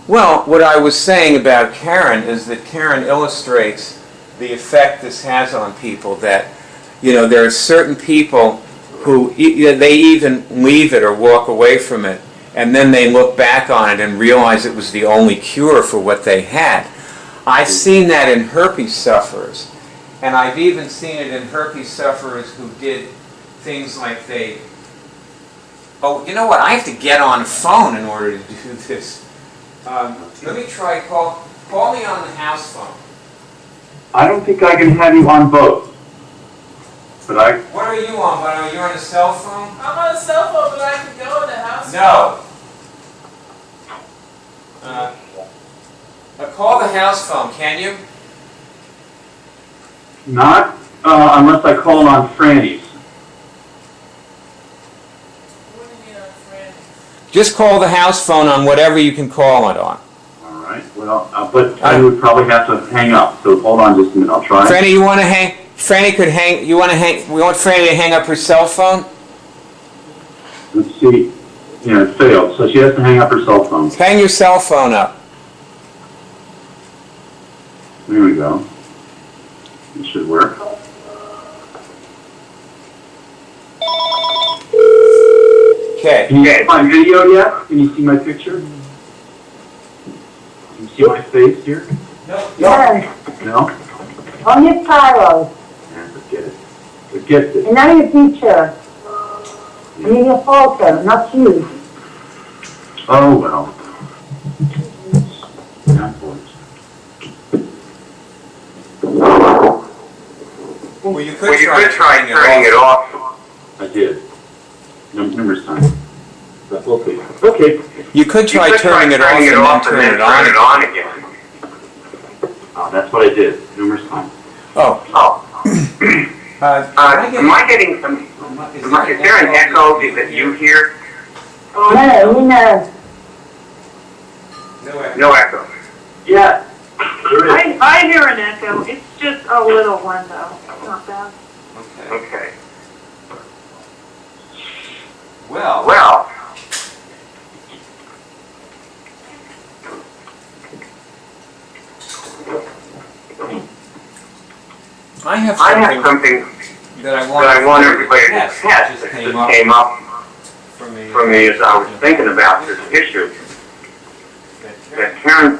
Well, what I was saying about Karen is that Karen illustrates the effect this has on people, that, there are certain people who they even leave it or walk away from it, and then they look back on it and realize it was the only cure for what they had. I've seen that in herpes sufferers, and I've even seen it in herpes sufferers who did things like they... Oh, you know what? I have to get on the phone in order to do this. Let me try, call me on the house phone. I don't think I can have you on both. But I... What are you on, Bono? You're on a cell phone? I'm on a cell phone, but I can go in the house. No. Call the house phone, can you? Not unless I call on Franny's. What do you mean on Franny's? Just call the house phone on whatever you can call it on. All right. Well, but I would probably have to hang up. So hold on just a minute. I'll try. Franny, you want to hang? Franny could hang. You want to hang? We want Franny to hang up her cell phone. Let's see. Yeah, it failed. So she has to hang up her cell phone. Hang your cell phone up. There we go. It should work. Okay. Can you see my video yet? Can you see my picture? Can you see my face here? No. Yes, No? on your tile. Yeah, forget it. Forget it. And now your picture. I mean your photo, not you. Oh, well. Well, you could try turning it off. I did. Numerous times. But okay. Okay. You could try turning it off and then turn it on again. Oh, that's what I did. Numerous times. Oh. Am I getting some... Is there an echo that you hear? No. No echo. Yeah. I hear an echo. It's just a little one, though. Not bad. Okay. Well. I have something that I want everybody to test. It just came up for me as I was thinking about this issue that Karen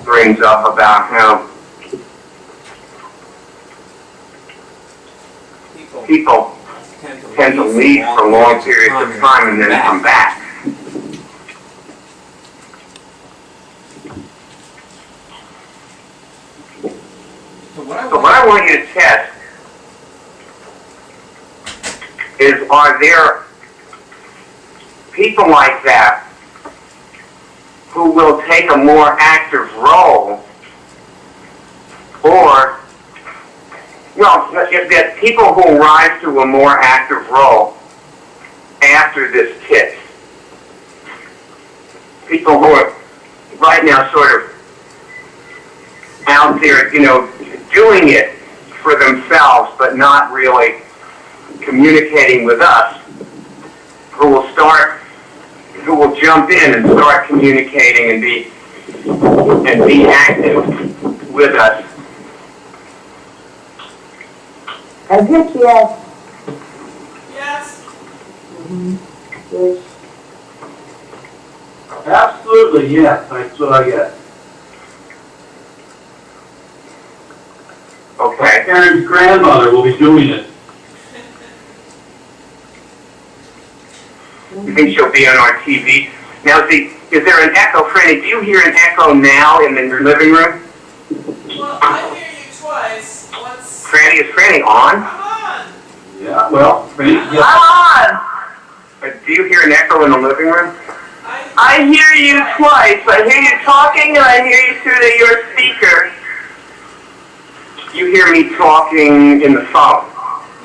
brings up about how people tend to leave for long periods of time and then come back. So what I want you to test is, are there people like that who will take a more active role, or, well, if there are people who rise to a more active role after this hit, people who are right now sort of out there, doing it for themselves, but not really communicating with us, who will jump in and start communicating and be active with us. I guess yes. Yes. Yes. Absolutely, yes. That's what I get. Okay. Karen's grandmother will be doing it. You think she'll be on our TV? Now, is there an echo, Franny? Do you hear an echo now in your living room? Well, I hear you twice. Once. Franny, is Franny on? I'm on. Yeah, well, Franny, yes. I'm on. Do you hear an echo in the living room? I hear you twice. I hear you talking, and I hear you through your speaker. You hear me talking in the phone?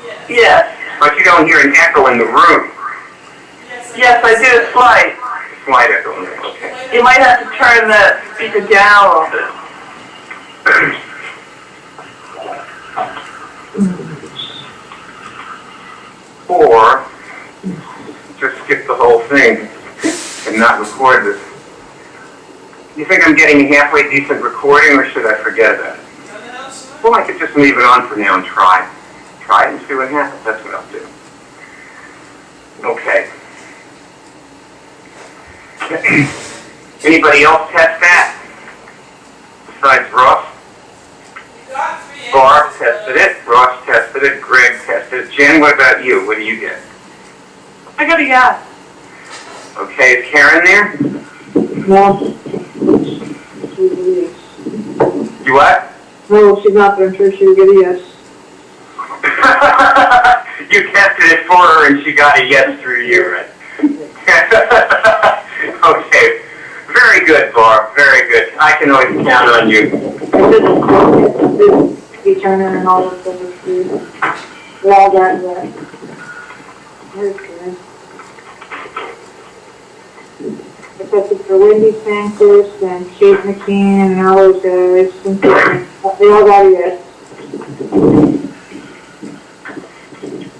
Yes. Yes. But you don't hear an echo in the room? Yes, I do. Slight. Slight echo in the room, okay. You might have to turn the speaker down a little bit. Or just skip the whole thing and not record this You think I'm getting a halfway decent recording, or should I forget about it? Nothing else? Well, I could just leave it on for now and try. Try it and see what happens. That's what I'll do. Okay. Anybody else test that? Besides Ross? You got 3 Barb answers, tested it. Ross tested it. Greg tested it. Jen, what about you? What do you get? I got a yes. Okay, is Karen there? No. You what? No, she's not, but I'm sure she'll get a yes. You tested it for her and she got a yes through you, right? Okay. Very good, Barb. Very good. I can always count on you. Be Turner and all those things. We all got that. That's good. I tested for Wendy Sanchez and Kate McKean and all those guys. And they all got a yes.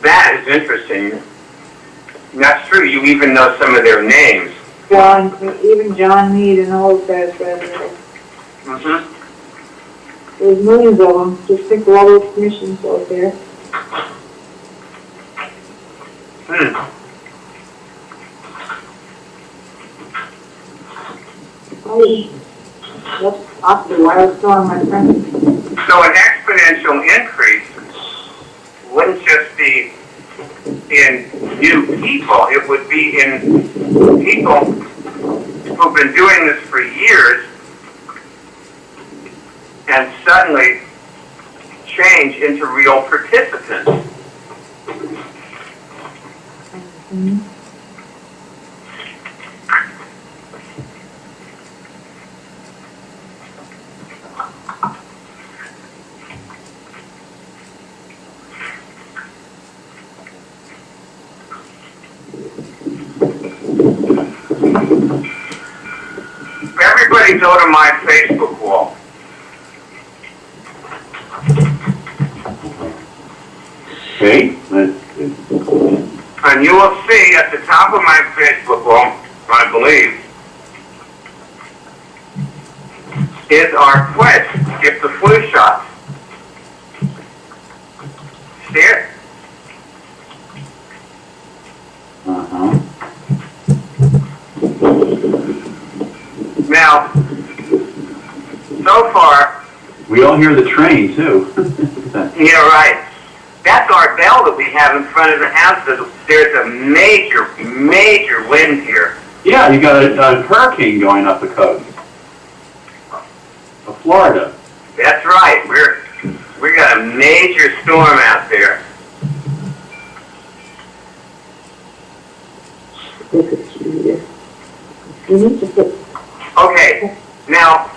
That is interesting. That's true. You even know some of their names. Even John Mead and all those guys read it. Mm-hmm. There's millions of them. Just think of all those commissions out there. That's possibly why I was telling my friend. So an exponential increase wouldn't just be in new people. It would be in people who've been doing this for years and suddenly change into real participants. Mm-hmm. Everybody go to my Facebook wall. Okay, And you will see at the top of my Facebook wall, I believe, is our pledge to get the flu shot. See it? uh-huh. Now, so far, We all hear the train, too. yeah, right. That's our bell that we have in front of the house. There's a major, major wind here. Yeah, you got a hurricane going up the coast of Florida. That's right. We got a major storm out there. Okay, now,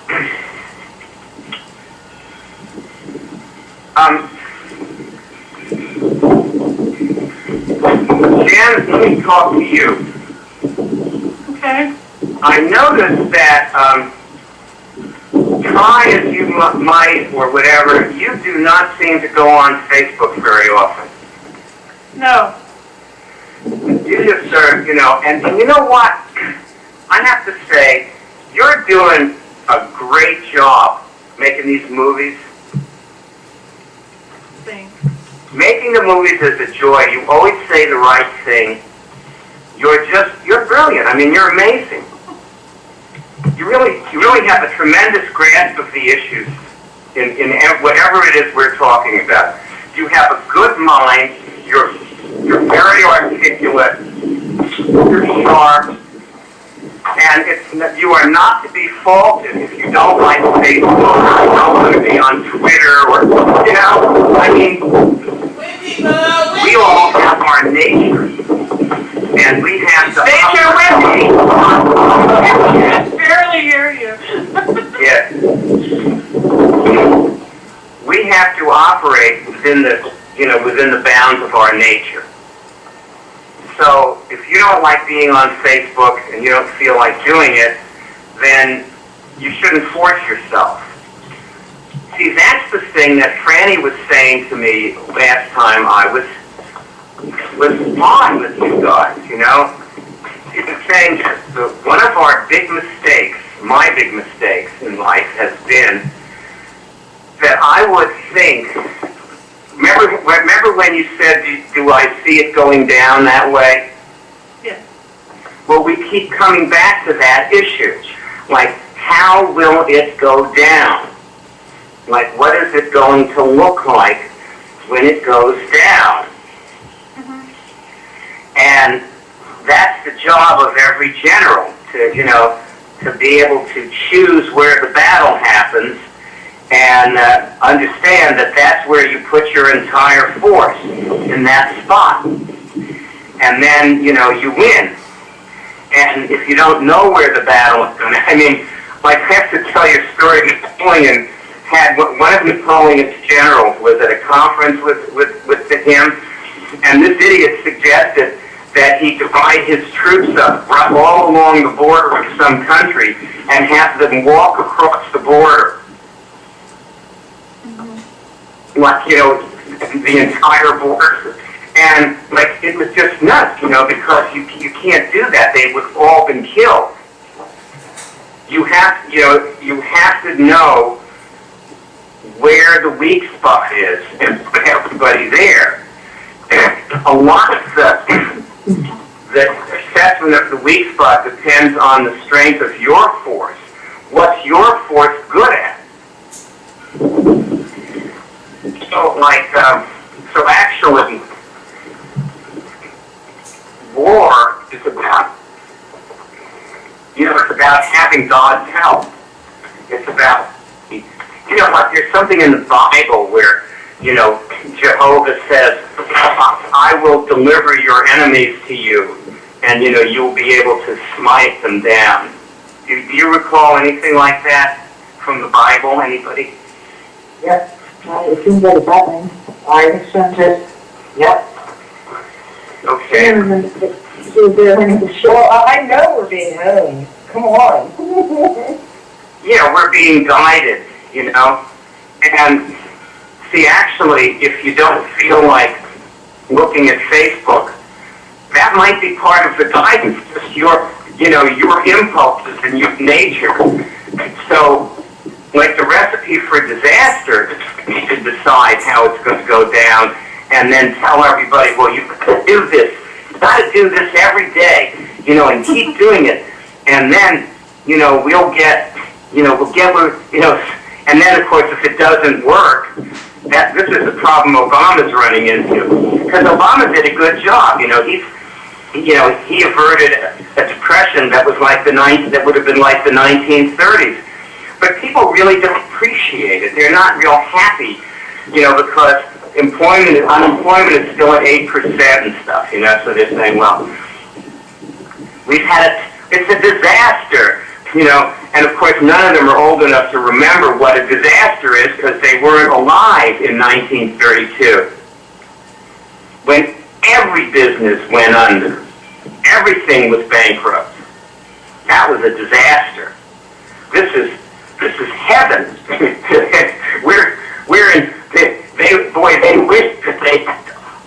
Jan, let me talk to you. Okay. I noticed that, try as you might or whatever, you do not seem to go on Facebook very often. No. You just are, and you know what? I have to say, you're doing a great job making these movies. Thanks. Making the movies is a joy. You always say the right thing. You're brilliant. I mean, you're amazing. You really have a tremendous grasp of the issues in whatever it is we're talking about. You have a good mind. You're very articulate. You're sharp. And you are not to be faulted if you don't like Facebook or you don't want to be on Twitter or, I mean, we all have our nature. And we have to... Nature with me! I can barely hear you. Yes. We have to operate within the bounds of our nature. So if you don't like being on Facebook and you don't feel like doing it, then you shouldn't force yourself. See, that's the thing that Franny was saying to me last time I was fine with you guys, She was saying that one of our big mistakes, my big mistake, has been that I would think, remember when you said, do I see it going down that way? Yeah. Well, we keep coming back to that issue. Like, how will it go down? Like, what is it going to look like when it goes down? And that's the job of every general, to be able to choose where the battle happens and understand that that's where you put your entire force, in that spot. And then, you win. And if you don't know where the battle is going to, I have to tell you a story. Napoleon had, one of Napoleon's generals was at a conference with him, and this idiot suggested that he divide his troops up all along the border of some country and have them walk across the border. Like, the entire border. And, it was just nuts, because you can't do that. They would have all been killed. You have to know where the weak spot is and put everybody there. A lot of the assessment of the weak spot depends on the strength of your force. What's your force good at? So actually, war is about, it's about having God's help. It's about, there's something in the Bible where, Jehovah says, I will deliver your enemies to you, and, you'll be able to smite them down. Do you recall anything like that from the Bible, anybody? Yep. It seems like a bad thing. I just, yep. Okay. Well, I know we're being owned. Come on. Yeah, we're being guided, And see, actually, if you don't feel like looking at Facebook, that might be part of the guidance, just your impulses and your nature. So, like the recipe for disaster, you should decide how it's going to go down, and then tell everybody, well, you've got to do this. You've got to do this every day, and keep doing it. And then, we'll get where, and then, of course, if it doesn't work, this is the problem Obama's running into. Because Obama did a good job, he averted a depression that was like that would have been like the 1930s. But people really don't appreciate it. They're not real happy, because unemployment is still at 8% and stuff, so they're saying, well, it's a disaster, and of course none of them are old enough to remember what a disaster is because they weren't alive in 1932. When every business went under, everything was bankrupt. That was a disaster. This is heaven. we're in. They wished that they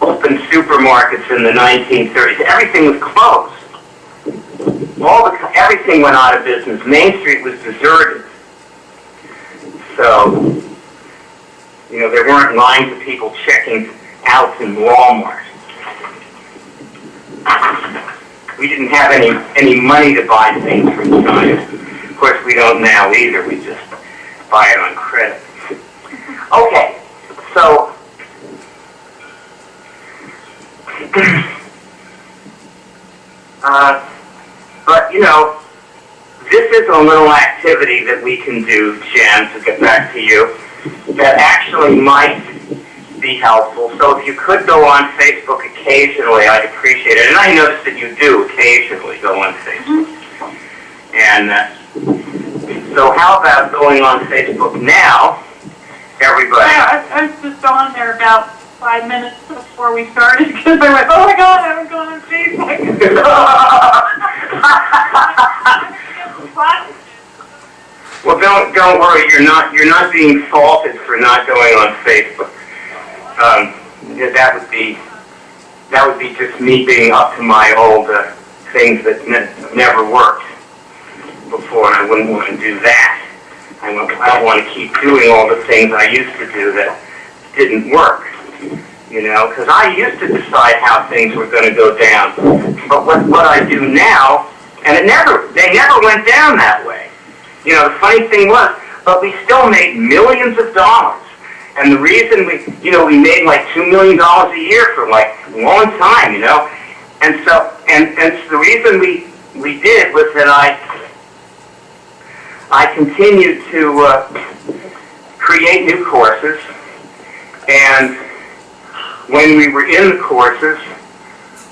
opened supermarkets in the 1930s. Everything was closed. Everything went out of business. Main Street was deserted. So, there weren't lines of people checking out in Walmart. We didn't have any money to buy things from China. Of course, we don't now either. We just buy it on credit. Okay, so but this is a little activity that we can do, Jen, to get back to you, that actually might be helpful. So if you could go on Facebook occasionally, I'd appreciate it. And I noticed that you do occasionally go on Facebook. And so how about going on Facebook now, everybody? Yeah, I was just on there about 5 minutes before we started because I went, oh my God, I haven't gone on Facebook. Well, don't worry. You're not being faulted for not going on Facebook. That would be just me being up to my old things that never worked before, and I wouldn't want to do that. I don't want to keep doing all the things I used to do that didn't work. Because I used to decide how things were going to go down. But what I do now, and they never went down that way. The funny thing was, but we still made millions of dollars. And the reason we made like $2 million a year for like a long time, And so, and the reason we did was that I continued to create new courses, and when we were in the courses,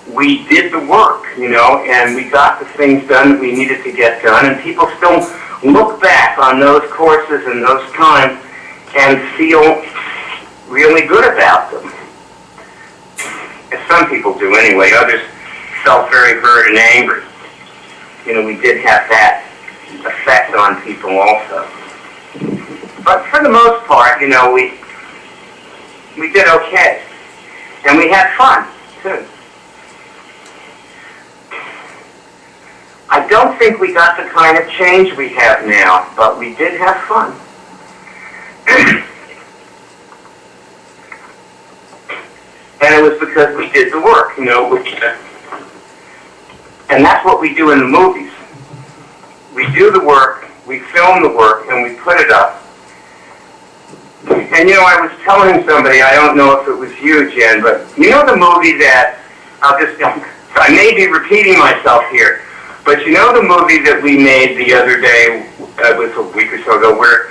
we did the work, and we got the things done that we needed to get done, and people still look back on those courses and those times and feel really good about them. As some people do anyway. Others felt very hurt and angry. We did have that effect on people also. But for the most part, we did okay. And we had fun, too. I don't think we got the kind of change we have now, but we did have fun. And it was because we did the work, and that's what we do in the movies. We do the work, we film the work, and we put it up. And I was telling somebody, I don't know if it was you, Jen, but the movie that, I may be repeating myself here, but the movie that we made the other day, it was a week or so ago, where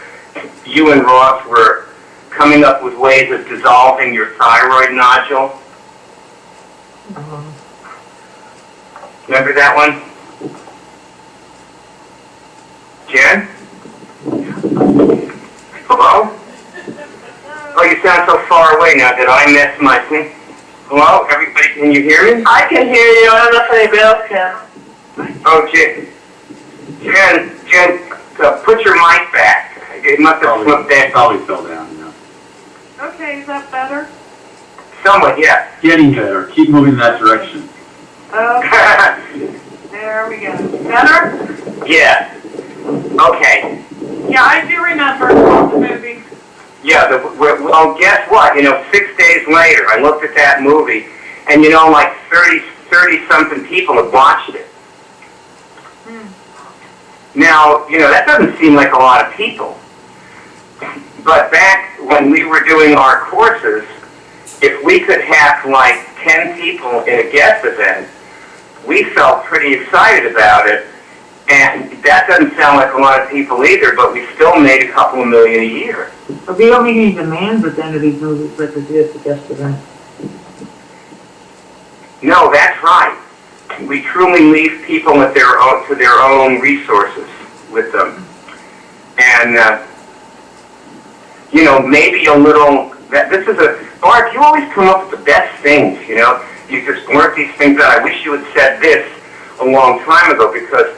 you and Ross were coming up with ways of dissolving your thyroid nodule? Remember that one? Jen? Hello? Oh, you sound so far away now. Did I miss my thing? Hello? Everybody, can you hear me? I can hear you. I don't know if anybody else can. Oh, Jen, put your mic back. It must have slipped down. Probably fell down, Okay, is that better? Somewhat, yeah. Getting better. Keep moving in that direction. Okay, there we go. Better? Yeah. Okay. Yeah, I do remember the movie. Yeah, well, guess what? 6 days later, I looked at that movie, and like 30-something people have watched it. Now, that doesn't seem like a lot of people. But back when we were doing our courses, if we could have like 10 people in a guest event, we felt pretty excited about it. And that doesn't sound like a lot of people either, but we still made a couple of million a year. But we don't make any demands at the end of these movies like we do at the guest event. No, that's right. We truly leave people to their own resources with them. And, maybe a little, Barb, you always come up with the best things, You just blurt these things out. I wish you had said this a long time ago, because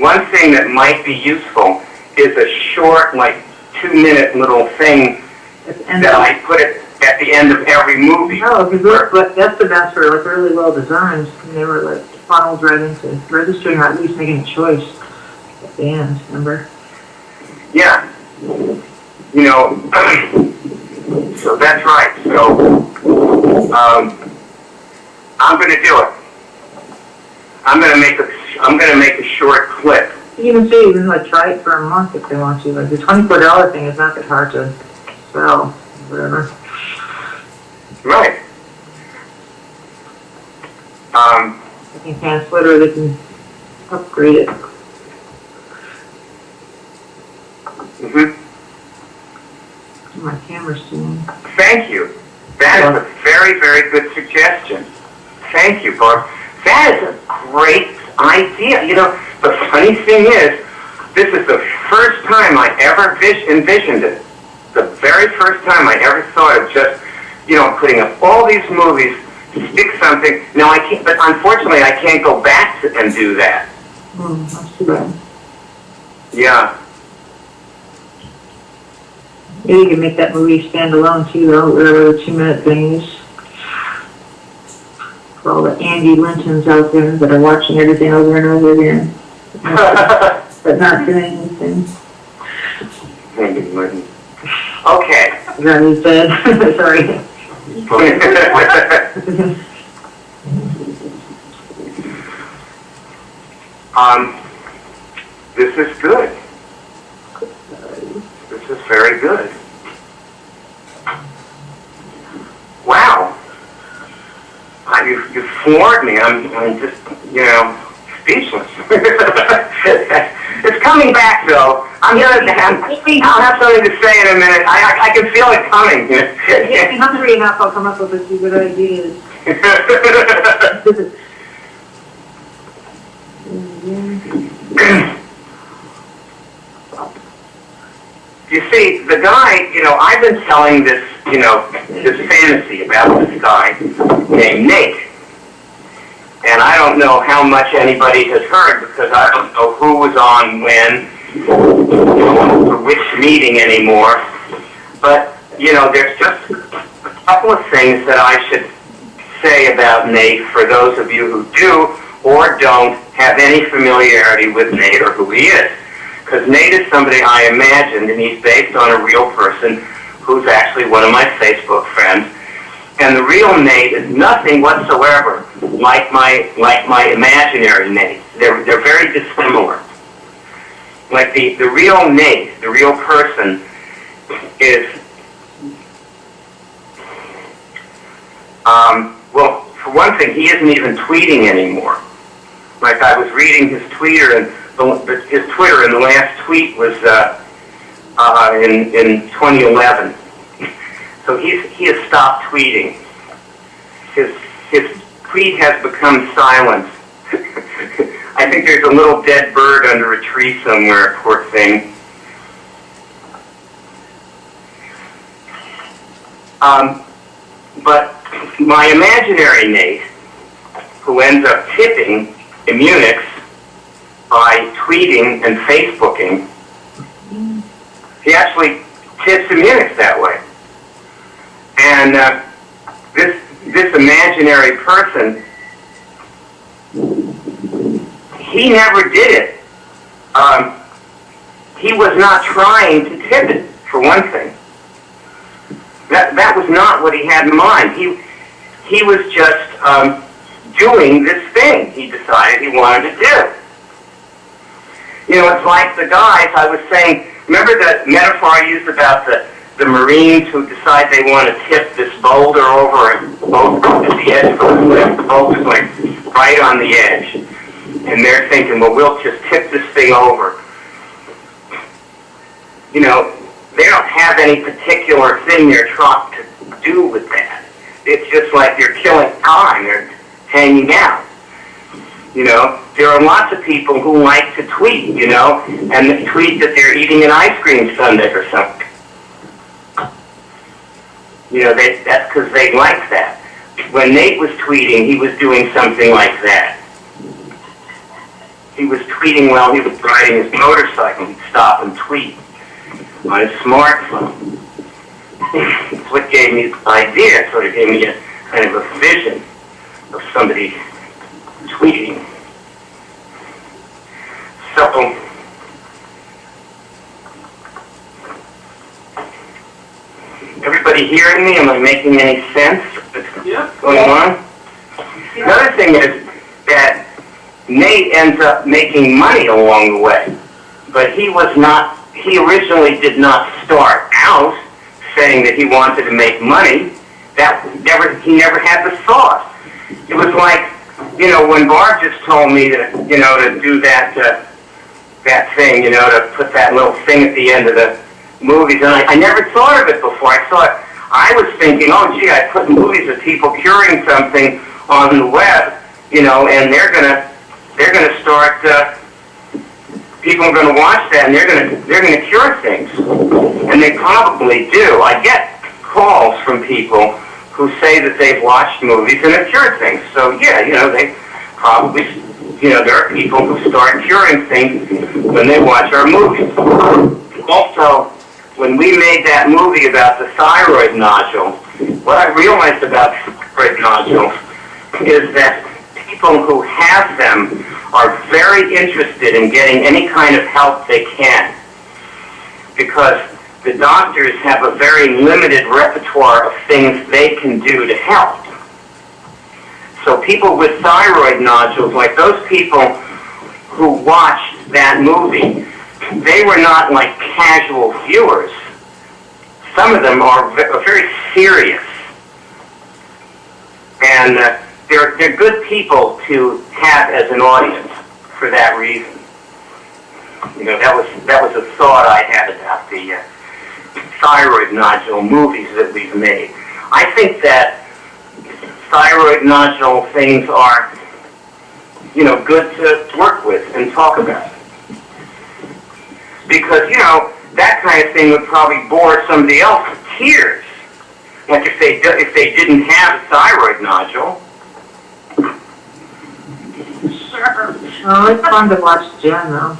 one thing that might be useful is a short, 2-minute little thing that I put at the end of every movie. No, because that's the best for really well designed. And they were funneled right into registering, or at least making a choice at the end. Remember? Yeah. So that's right. So I'm going to do it. I'm going to make a short clip. You can say even try it for a month if they want to. The $24 thing is not that hard to sell, whatever. Right. They can cancel it or they can upgrade it. Mm-hmm. My camera's doing. Thank you. That is a very, very good suggestion. Thank you, Barb. That is a great idea. The funny thing is, this is the first time I ever envisioned it. The very first time I ever thought of just, putting up all these movies, stick something. Now I can't, but unfortunately I can't go back and do that. That's too bad. Yeah. Maybe you can make that movie stand alone too, though, whatever the 2-minute thing is. For all the Andy Lintons out there that are watching everything over and over again. But not doing anything. Okay. Is that what you said? Sorry. This is good. This is very good. Wow. You floored me. I'm just, speechless. It's coming back, though. I'll have something to say in a minute. I can feel it coming. If you're hungry enough, I'll come up with a few good ideas. You see, the guy, I've been telling this, this fantasy about this guy named Nate. And I don't know how much anybody has heard because I don't know who was on when, for which meeting anymore. But, there's just a couple of things that I should say about Nate for those of you who do or don't have any familiarity with Nate or who he is. Because Nate is somebody I imagined, and he's based on a real person who's actually one of my Facebook friends. And the real Nate is nothing whatsoever like my imaginary Nate. They're very dissimilar. Like the real Nate, the real person, is well, for one thing, he isn't even tweeting anymore. Like I was reading his Twitter, and his Twitter, and the last tweet was in 2011. So he has stopped tweeting. His tweet has become silent. I think there's a little dead bird under a tree somewhere, poor thing. But my imaginary Nate, who ends up tipping Immunix by tweeting and Facebooking, he actually tips Immunix that way. And this imaginary person, he never did it. He was not trying to tip it, for one thing. That was not what he had in mind. He was just doing this thing he decided he wanted to do. It's like the guys I was saying, remember the metaphor I used about the Marines who decide they want to tip this boulder over at the edge of the cliff. The boulder's like right on the edge. And they're thinking, well, we'll just tip this thing over. They don't have any particular thing they're trying to do with that. It's just like they're killing time. They're hanging out. There are lots of people who like to tweet, and they tweet that they're eating an ice cream sundae or something. That's because they like that. When Nate was tweeting, he was doing something like that. He was tweeting while he was riding his motorcycle. He'd stop and tweet on his smartphone. It's what gave me the idea. It sort of gave me a kind of a vision of somebody tweeting. So, everybody hearing me? Am I making any sense? What's going on? Another thing is that Nate ends up making money along the way, but he originally did not start out saying that he wanted to make money. He never had the thought. It was like, when Barb just told me to do that thing, to put that little thing at the end of the movies, and I never thought of it before. I was thinking, oh gee, I put movies of people curing something on the web, and they're gonna start. People are going to watch that, and they're going to cure things, and they probably do. I get calls from people who say that they've watched movies and have cured things. So yeah, they probably, there are people who start curing things when they watch our movies. Also, when we made that movie about the thyroid nodule, what I realized about thyroid nodules is that people who have them are very interested in getting any kind of help they can. because the doctors have a very limited repertoire of things they can do to help. So people with thyroid nodules, like those people who watched that movie, they were not like casual viewers. Some of them are very serious. And they're good people to have as an audience for that reason. You know, that was a thought I had about the thyroid nodule movies that we've made. I think that thyroid nodule things are, you know, good to work with and talk about. Because, you know, that kind of thing would probably bore somebody else to tears. Like if they didn't have a thyroid nodule. Sure. Oh, it's fun to watch Jen, though.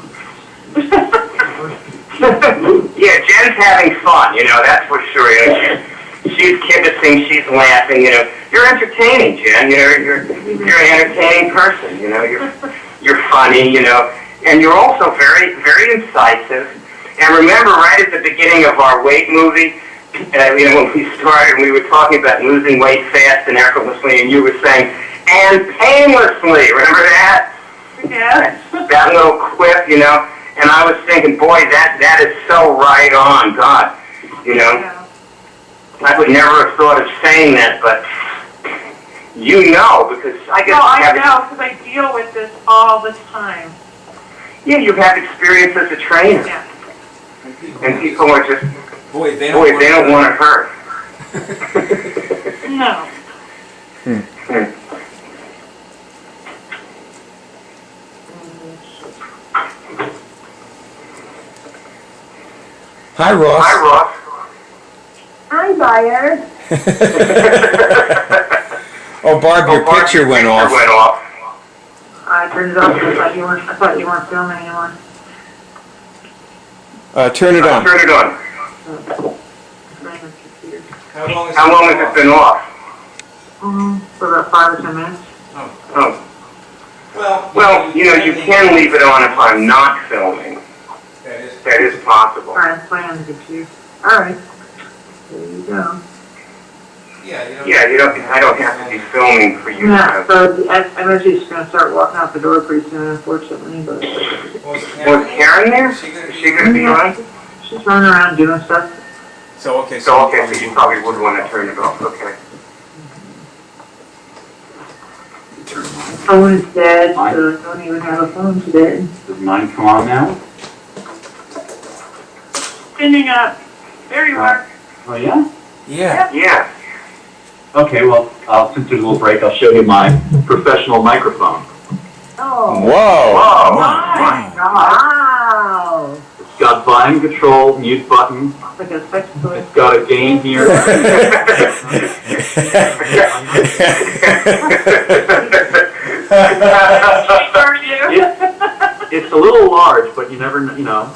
Yeah, Jen's having fun, you know, that's for sure. You know, she's kibbutzing, she's laughing, you know. You're entertaining, Jen. You know, you're an entertaining person, you know. You're funny, you know. And you're also very, very incisive. And remember, right at the beginning of our weight movie, you know, when we started, we were talking about losing weight fast and effortlessly, and you were saying, and painlessly. Remember that? Yeah. That little quip, you know. And I was thinking, boy, that is so right on, God, you know. Yeah. I would never have thought of saying that, but you know, because I guess No, I know, because I deal with this all the time. Yeah, you have experience as a trainer, Yeah. and people are just, Boy, they don't want to hurt. No. Hi, Ross. Hi, Ross. Hi, Buyer. Oh, Barb, your picture went off. I turned it off. I thought you weren't filming anymore. Turn it on. Turn it on. How long How long has it been off? For about 5 or 10 minutes. Oh. Well, you know, you can leave it on if I'm not filming. That is possible. All right, play on the computer. All right. There you go. Yeah, I don't have to be filming for you. Yeah, so I'm actually just going to start walking out the door pretty soon, unfortunately, but Was Karen there? Is she going to be on? she's running around doing stuff. So So you probably would want to turn it off, okay. Phone is dead, so I don't even have a phone today. Does mine come on now? Spinning up. There you are. Oh, yeah? Yeah. Yeah. Okay, well, since there's a little break, I'll show you my professional microphone. Oh, Whoa. Nice. Wow! It's got volume control, mute button. It's like a sex toy. It's got a gain here. Are you? It's a little large, but you never, you know.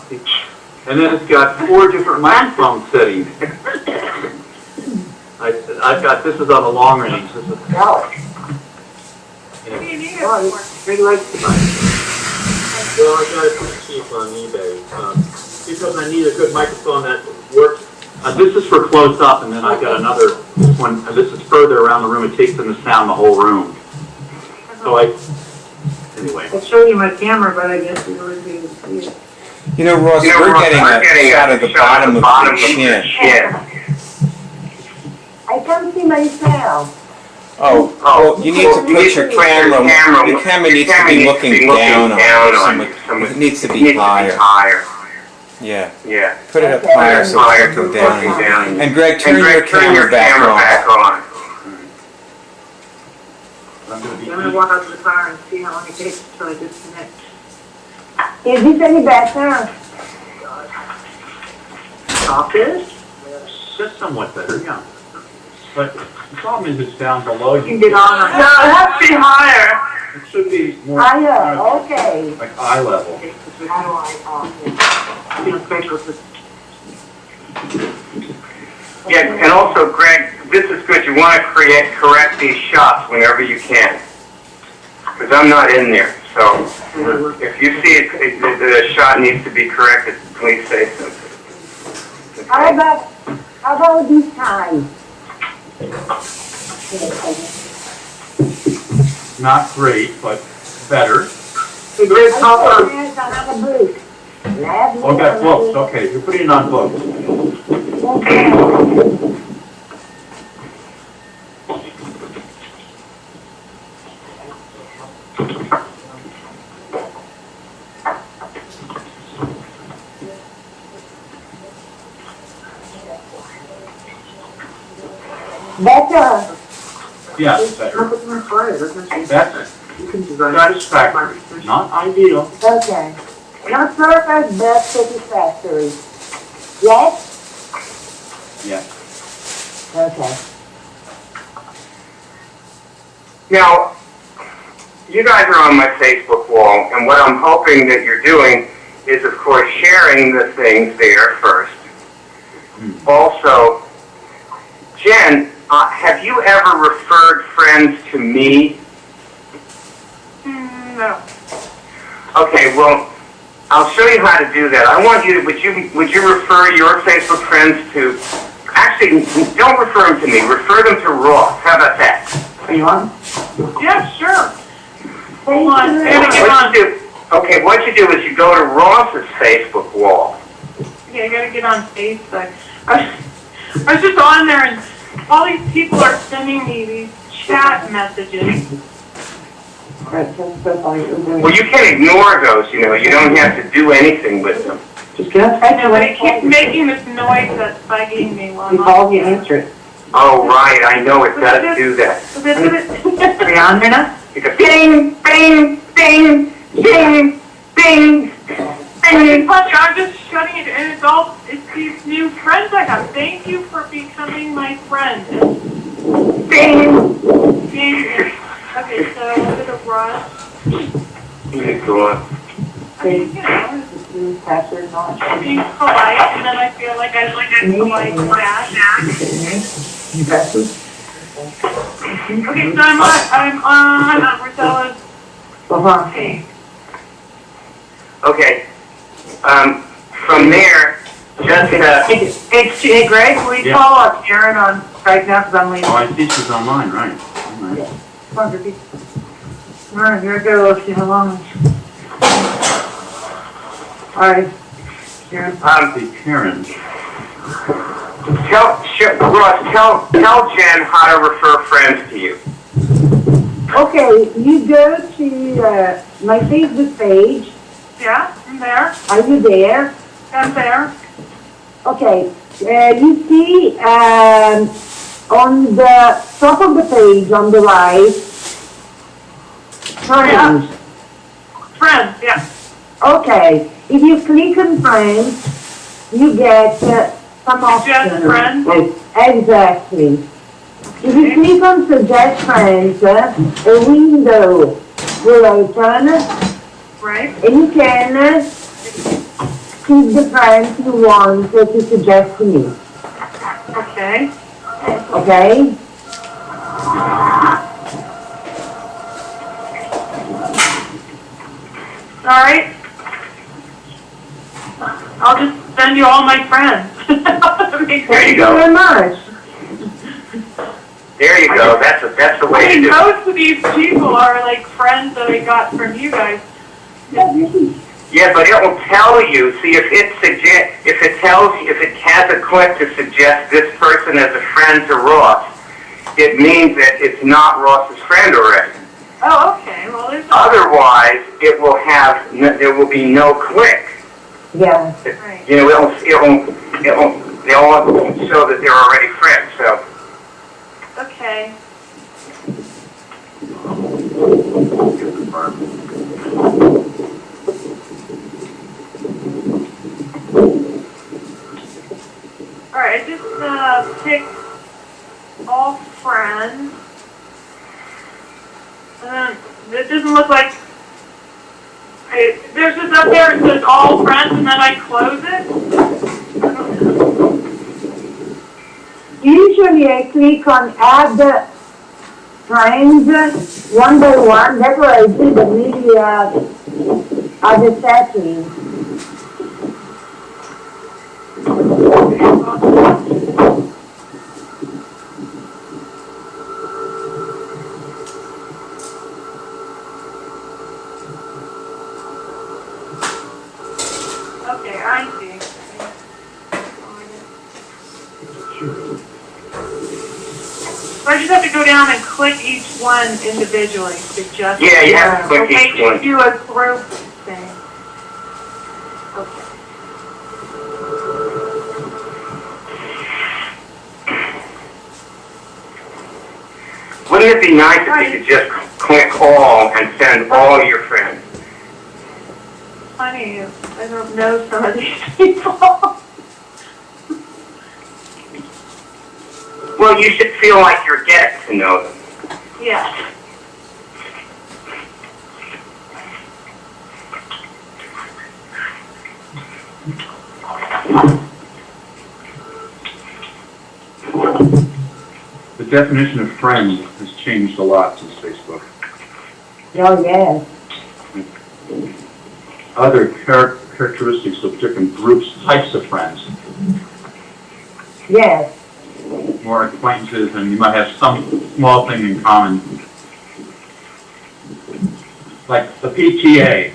And then it's got 4 different microphone settings. I've got, this is on the long range. This is What do you need it Oh, for? very like the mic. Well, I got it cheap on eBay because I need a good microphone that works. This is for close up, and then I've got another one. This is further around the room. It takes in the sound the whole room. So anyway. I'll show you my camera, but I guess you would be able to see it. You know, Ross, we're getting a shot of the bottom of your chin. I can't see myself. Oh, well, you need to put your camera needs to be looking down on you. It needs to be higher. Yeah. Yeah. Put it up higher so it's looking down. And Greg, turn your camera back on. I'm going to walk out to the car and see how long it takes until I disconnect. Is this any better? Stop this? Just somewhat better, yeah. But the problem is it's down below You can you. get on No, it has to be higher. It should be more Higher, okay. like eye level. How do I, Yeah, and also, Greg, this is good. You want to correct these shots whenever you can. Because I'm not in there. So if you see the shot needs to be corrected, please say something. How about this time? Not great, but better. Hey, Grace, how far? Yes, I have a book. Oh, got books, okay, you're putting it on books. Okay. Better. Yes, better. That's You can design. satisfactory, not ideal. Okay. Not perfect, but satisfactory. Yes? Yes. Okay. Now, you guys are on my Facebook wall, and what I'm hoping that you're doing is, of course, sharing the things there first. Also, Jen, have you ever referred friends to me? No. Okay, well, I'll show you how to do that. I want you to, would you refer your Facebook friends to, actually, don't refer them to me, refer them to Ross. How about that? Are you on? Yeah, sure. Thank Hold on, you. I gotta get What on. you do, okay, what you do is you go to Ross's Facebook wall. Yeah, I gotta get on Facebook. I was just on there and all these people are sending me these chat messages. Right, that's all you're doing. Well, you can ignore those, you know, you don't have to do anything with them. Just get I know, but it keeps making this noise that's bugging me while I'm You on. call, you answer it. Oh, right, I know it does do that. Are you on there now? It's a bing, bing, bing, bing, bing, bing. I'm just shutting it, and it's these new friends I have. Thank you for becoming my friend. Bing. Okay, so I'm gonna run. Go on. I mean, you know, Password not. being polite, and then I feel like I'm polite back. You password? Okay, so I'm on Rosella's page. Okay. From there, just, Hey, Greg, will you Yeah. call up Karen on Skype now, because I'm leaving? Oh, I see she's online, right. All right. Come on, Ricky. All right, here I go, let's see how long. All right, Karen. See, Karen, Ross, tell Jen how to refer friends to you. Okay, you go to my Facebook page. Yeah, I'm there. Are you there? I'm there. Okay, you see on the top of the page on the right, friends. Friends, yeah. Okay, if you click on friends, you get some options. Suggest friends. Exactly. If you click on suggest friends, a window will open, Right. and you can choose the friends you want to suggest to me. Okay. Okay? All right. I'll just send you all my friends. There you Thank you go. very much. There you go. That's the I way to mean, do it. most of these people are like friends that I got from you guys. Yeah, but it will tell you. See, if it has a click to suggest this person as a friend to Ross, it means that it's not Ross's friend already. Oh, okay. Well, there's Otherwise, there will be no click. Yeah. Right. You know, they'll show that they're already friends. So, Okay. All right. I just picked all friends. It doesn't look like. There's just up there, it says all friends, and then I close it. Usually I click on add friends one by one. That's what I did, but maybe other settings. Okay, I see. So I just have to go down and click each one individually to just. Yeah, you have to click each one. Do a group thing. Okay. Wouldn't it be nice if you could just click all and send all your friends? Funny, I don't know some of these people. Well, you should feel like you're getting to know them. Yes. The definition of friend has changed a lot since Facebook. Oh, yes. Other characteristics of different groups, types of friends, Yes. more acquaintances, and you might have some small thing in common, like the PTA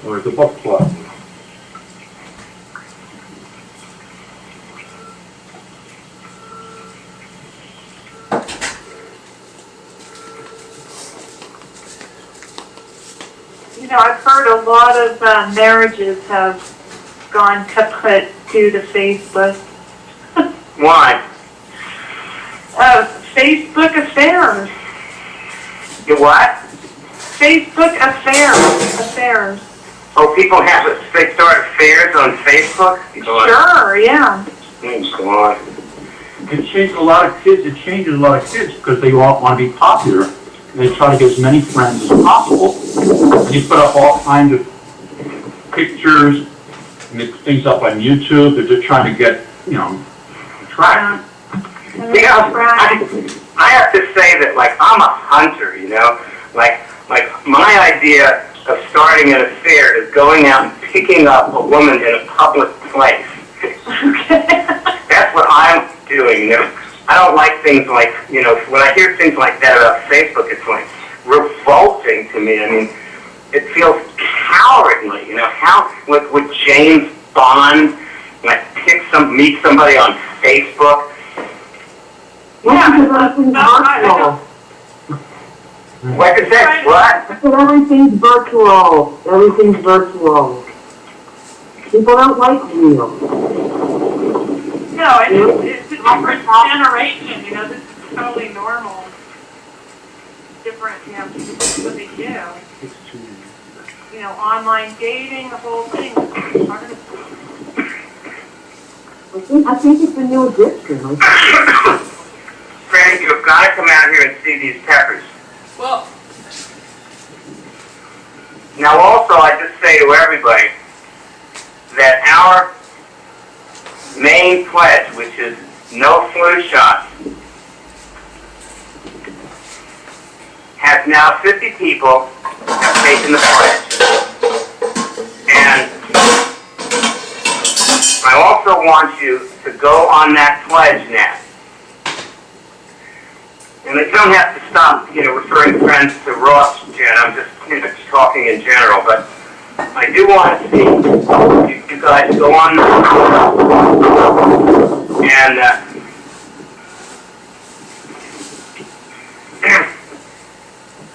or the book club. You know, I've heard a lot of marriages have gone kaput due to Facebook. Why? Facebook affairs. You what? Facebook affairs. Oh, people they start affairs on Facebook? Sure, yeah. Oh, God. It changed a lot of kids. It changes a lot of kids because they all want to be popular. And they try to get as many friends as possible. And you put up all kinds of pictures, and things up on YouTube. They're just trying to get, attracted. I have to say that, like, I'm a hunter, Like my idea of starting an affair is going out and picking up a woman in a public place. That's what I'm doing, I don't like things like, when I hear things like that about Facebook, it's like revolting to me. I mean, it feels cowardly, how would James Bond, like, meet somebody on Facebook? Yeah, because everything's virtual. Like I said, what? Because everything's virtual. Everything's virtual. People don't like real. No, it's a different generation, this is totally normal. Different, this is what they do. Online dating, the whole thing. I think it's a new addiction. Franny, you've got to come out here and see these peppers. Well, now also, I just say to everybody that our main pledge, which is no flu shots, has now 50 people have taken the pledge. And I also want you to go on that pledge now. And you don't have to stop, referring friends to Ross, Jen. I'm just, talking in general. But I do want to see you guys go on and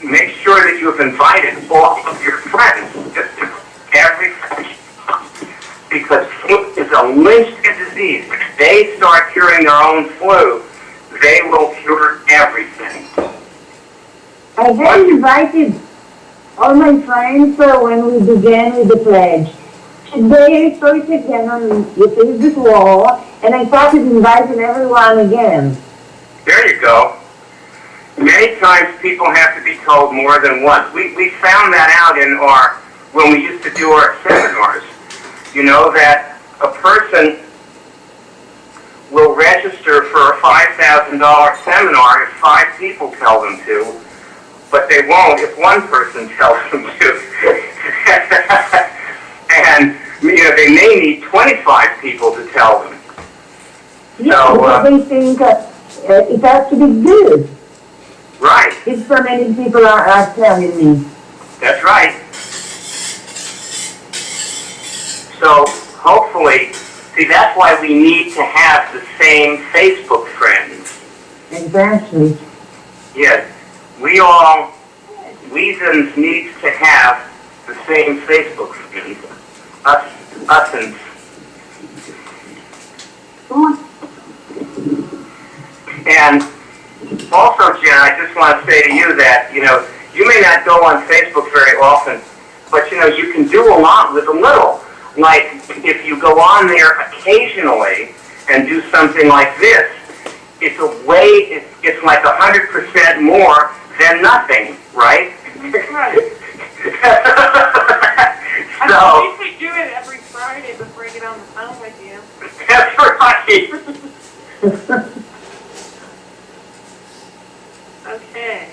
make sure that you have invited all of your friends, just everybody, because flu is a linchpin disease. If they start curing their own flu, they will cure everything. I had invited all my friends when we began with the pledge. Today I saw it again on the Facebook wall, and I started inviting everyone again. There you go. Many times people have to be told more than once. We found that out when we used to do our seminars. That a person will register for a $5,000 seminar if 5 people tell them to, but they won't if one person tells them to. And, they may need 25 people to tell them. Yeah, because they think it has to be good. Right. If so many people are telling me. That's right. So hopefully, see, that's why we need to have the same Facebook friends. Exactly. Yes, Weasons needs to have the same Facebook friends. Usins. And also, Jen, I just want to say to you that, you may not go on Facebook very often, but, you can do a lot with a little. Like, if you go on there occasionally and do something like this, it's it's like 100% more than nothing, right? Right. I So, usually do it every Friday before I get on the phone with you. that's right. Okay.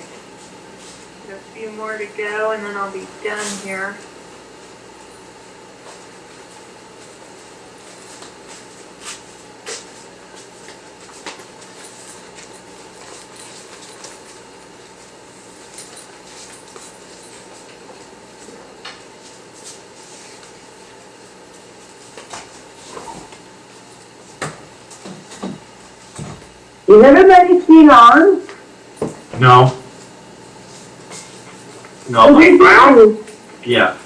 A few more to go and then I'll be done here. Is everybody still on? No. No. Okay, Brown? Yeah.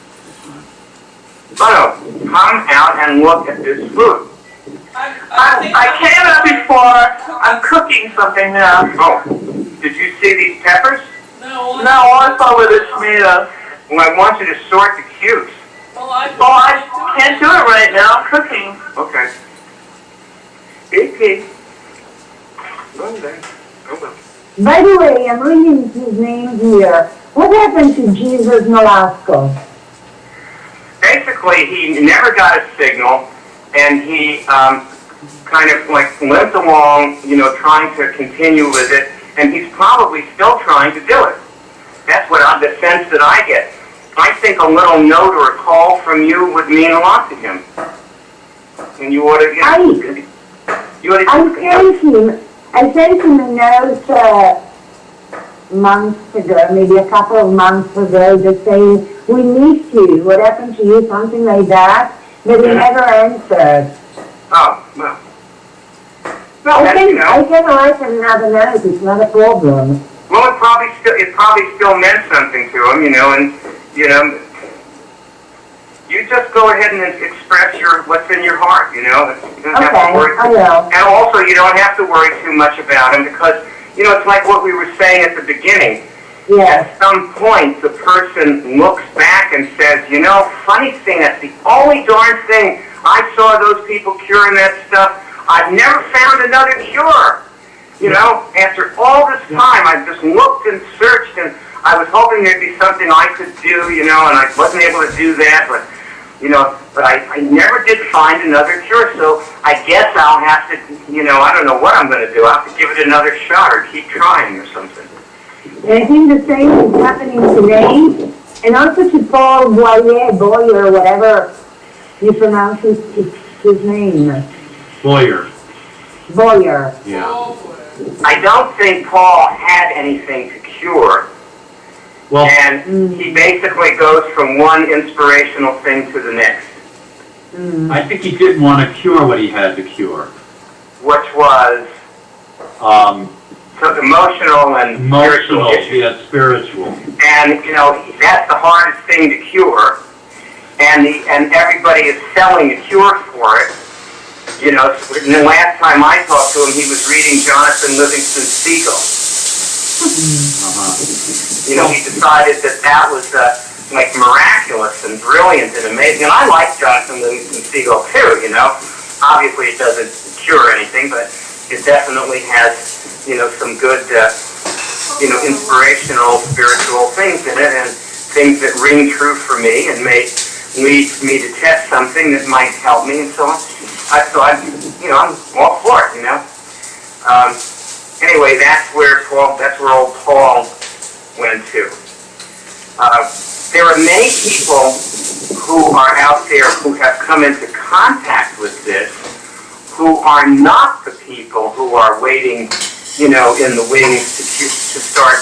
Bono, come out and look at this food. I came up before. I'm cooking something now. Oh, did you see these peppers? No, I saw with the tomatoes. Well, I want you to sort the cubes. Oh, I can't do it right now. I'm cooking. Okay. Okay. Well then, oh well. By the way, I'm reading his name here. What happened to Jesus Nolasco? Basically, he never got a signal, and he kind of like limped along, trying to continue with it, and he's probably still trying to do it. That's the sense that I get. I think a little note or a call from you would mean a lot to him. And you ought to, I sent him a note months ago, maybe a couple of months ago, just saying, we miss you, what happened to you, something like that, but he never answered. Oh, well. I can write another note, it's not a problem. Well, it probably still meant something to him, and, you just go ahead and express what's in your heart, You don't have to worry. I will. And also, you don't have to worry too much about him because, it's like what we were saying at the beginning. Yes. At some point, the person looks back and says, funny thing, that's the only darn thing. I saw those people curing that stuff. I've never found another cure. After all this time, I just looked and searched, and I was hoping there'd be something I could do, and I wasn't able to do that, but I never did find another cure, so I guess I'll have to, I don't know what I'm going to do. I'll have to give it another shot or keep trying or something. And I think the same is happening today, and also to Paul Boyer, whatever you pronounce his name. Boyer. Boyer. Yeah. I don't think Paul had anything to cure. Well, and he basically goes from one inspirational thing to the next. I think he didn't want to cure what he had to cure. Which was so emotional and spiritual issues. Yeah, spiritual. And that's the hardest thing to cure. And everybody is selling a cure for it. And the last time I talked to him, he was reading Jonathan Livingston Seagull. He decided that was like miraculous and brilliant and amazing. And I like Jonathan Livingston Seagull too. Obviously it doesn't cure anything, but it definitely has some good inspirational spiritual things in it and things that ring true for me and may lead me to test something that might help me and so on. I'm all for it. Anyway, that's where old Paul went to. There are many people who are out there who have come into contact with this, who are not the people who are waiting, in the wings to start,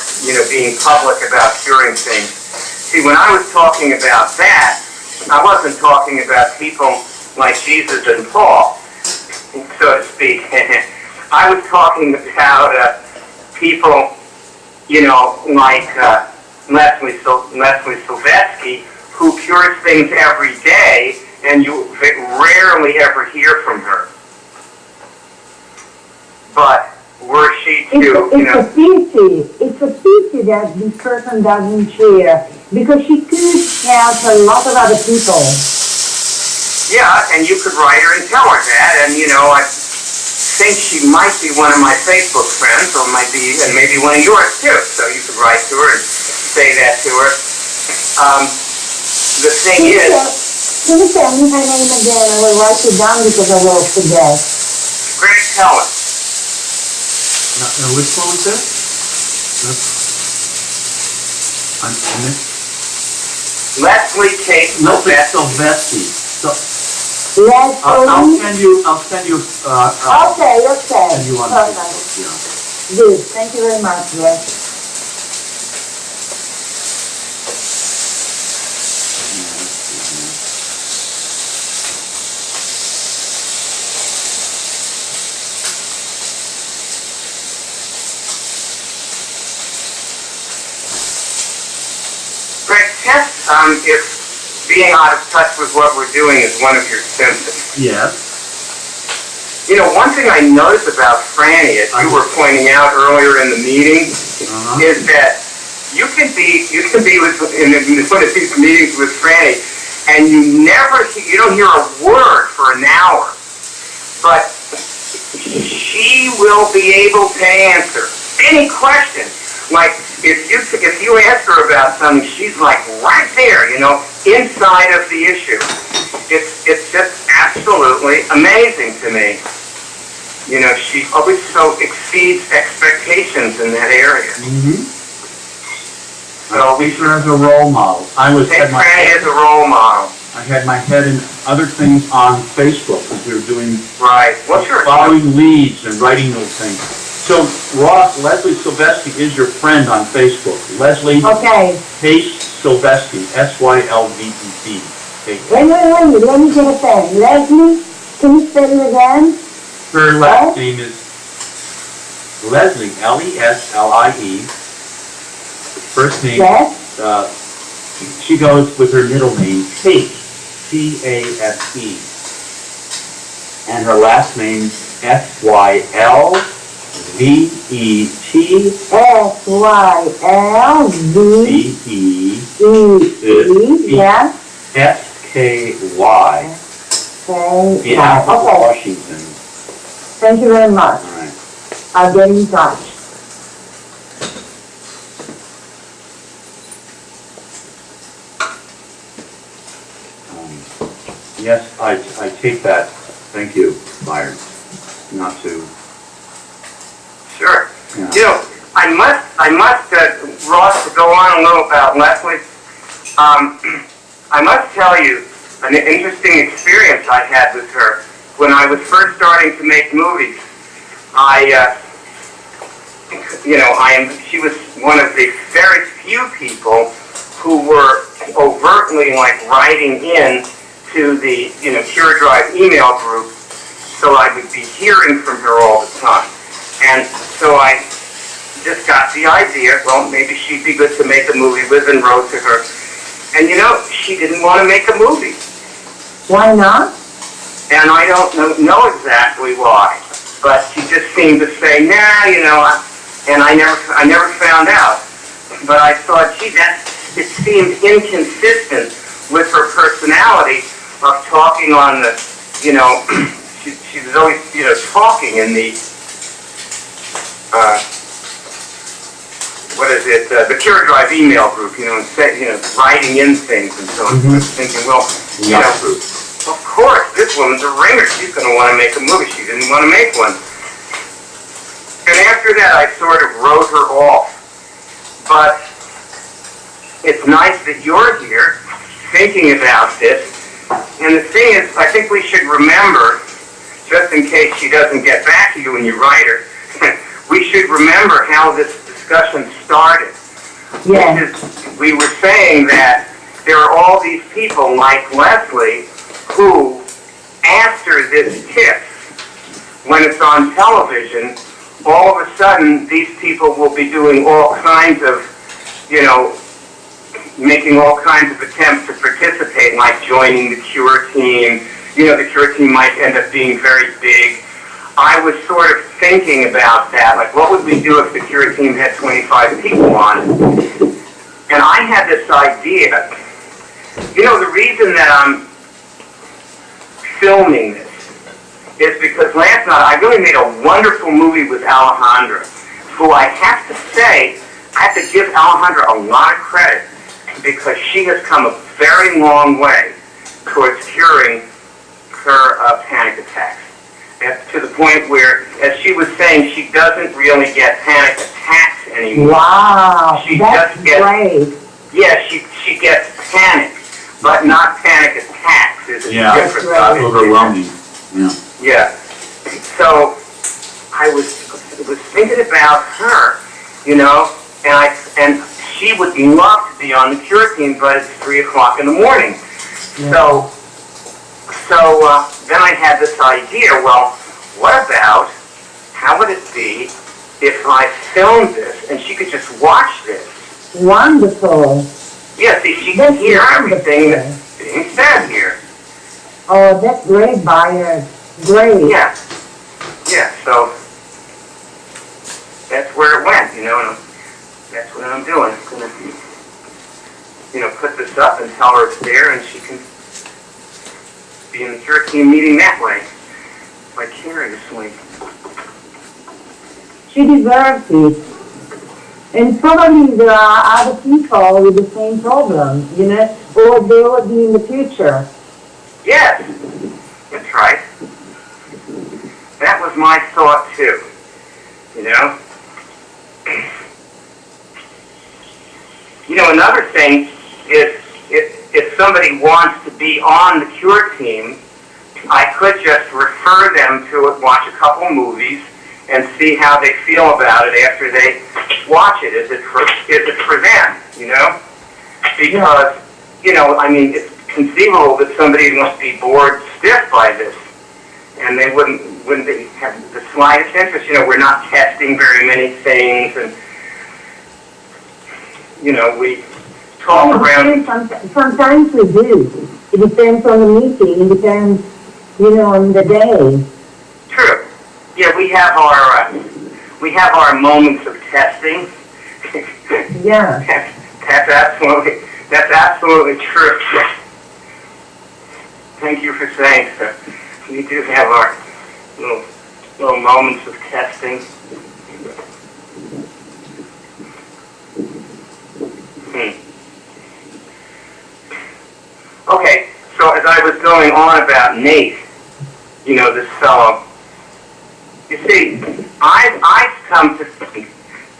being public about curing things. See, when I was talking about that, I wasn't talking about people like Jesus and Paul, so to speak. I was talking about people, you know, like Leslie Sylvetsky, who cures things every day, and you rarely ever hear from her. But were she to, you know... It's a pity that this person doesn't share, because she could help a lot of other people. Yeah, and you could write her and tell her that, and, you know, I think she might be one of my Facebook friends, or might be, and maybe one of yours, too. So you could write to her and say that to her. The thing is... Can you tell me her name again? I will write it down because I will forget. Greg Helen. Now, which one was that? Leslie Kate Sylvetsky. Leslie. I'll send you. Okay. Send you on Perfect. Facebook. Yeah. Good. Thank you very much, Les. Greg, test if being out of touch with what we're doing is one of your symptoms. Yes. You know, one thing I noticed about Franny, as you were pointing out earlier in the meeting, is that you can be in one of these meetings with Franny, and you don't hear a word for an hour, but she will be able to answer any question. Like, if you ask her about something, she's like right there, you know, inside of the issue. It's just absolutely amazing to me. You know, she always so exceeds expectations in that area. Mm-hmm. So I her as a role model. take Franny as a role model. I had my head in other things on Facebook because we were doing Right. What's your following leads and writing those things. So, Ross, Leslie Sylvetsky is your friend on Facebook. Leslie Pace Sylvetsky, Sylvetsky. Wait, let me get a pen. Leslie, can you spell it again? Her last name is Leslie, Leslie. First name, she goes with her middle name, Pace, Pase. And her last name, Sylvet. Yeah. SKY. Seattle, Washington. Thank you very much. All right. I'll get in touch. Yes, I take that. Thank you, Byron. Not to. Sure. Yeah. You know, I must, Ross, to go on a little about Leslie, I must tell you an interesting experience I had with her. When I was first starting to make movies, she was one of the very few people who were overtly like writing in to the, Cure Drive email group, so I would be hearing from her all the time. And so I just got the idea, well, maybe she'd be good to make a movie with, and wrote to her. And she didn't want to make a movie. Why not? And I don't know exactly why, but she just seemed to say, nah, and I never found out. But I thought, gee, it seemed inconsistent with her personality of talking on the, she was always, talking in the, the Cure Drive email group, writing in things and so on. Mm-hmm. I was thinking, well, of course, this woman's a ringer. She's going to want to make a movie. She didn't want to make one. And after that, I sort of wrote her off. But it's nice that you're here thinking about this. And the thing is, I think we should remember, just in case she doesn't get back to you when you write her, we should remember how this discussion started. Yes. We were saying that there are all these people like Leslie who, after this tip, when it's on television, all of a sudden these people will be doing all kinds of, making all kinds of attempts to participate, like joining the CureTeam. The CureTeam might end up being very big. I was sort of thinking about that, like what would we do if the CureTeam had 25 people on it? And I had this idea, the reason that I'm filming this is because last night I really made a wonderful movie with Alejandra, who I have to say, I have to give Alejandra a lot of credit because she has come a very long way towards curing her panic attacks. To the point where, as she was saying, she doesn't really get panic attacks anymore. Wow, she that's just gets, great. Yeah, she gets panic, but not panic attacks. There's a difference. Right. Overwhelming. Yeah. Yeah. So I was thinking about her, and she would love to be on the CureTeam, but it's 3 o'clock in the morning. Yeah. So then I had this idea, well, what about, how would it be if I filmed this and she could just watch this? Wonderful. Yeah, see, she can hear everything that's being said here. Oh, that's great, Byron. Great. Yeah. Yeah, so that's where it went, and that's what I'm doing. I'm going to, put this up and tell her it's there and she can be in the CureTeam meeting that way, vicariously. She deserves it. And probably there are other people with the same problem, or they will be in the future. Yes, that's right. That was my thought too, Another thing is if somebody wants to be on the CureTeam, I could just refer them to it, watch a couple movies, and see how they feel about it after they watch it. Is it for them, Because, it's conceivable that somebody must be bored stiff by this, and they wouldn't have the slightest interest. We're not testing very many things, and, we talk around. Sometimes we do. It depends on the meeting. It depends, on the day. True. Yeah, we have our moments of testing. Yeah. That's absolutely true. Thank you for saying so. We do have our little moments of testing. Okay, so as I was going on about Nate, this fellow, you see, I've come to think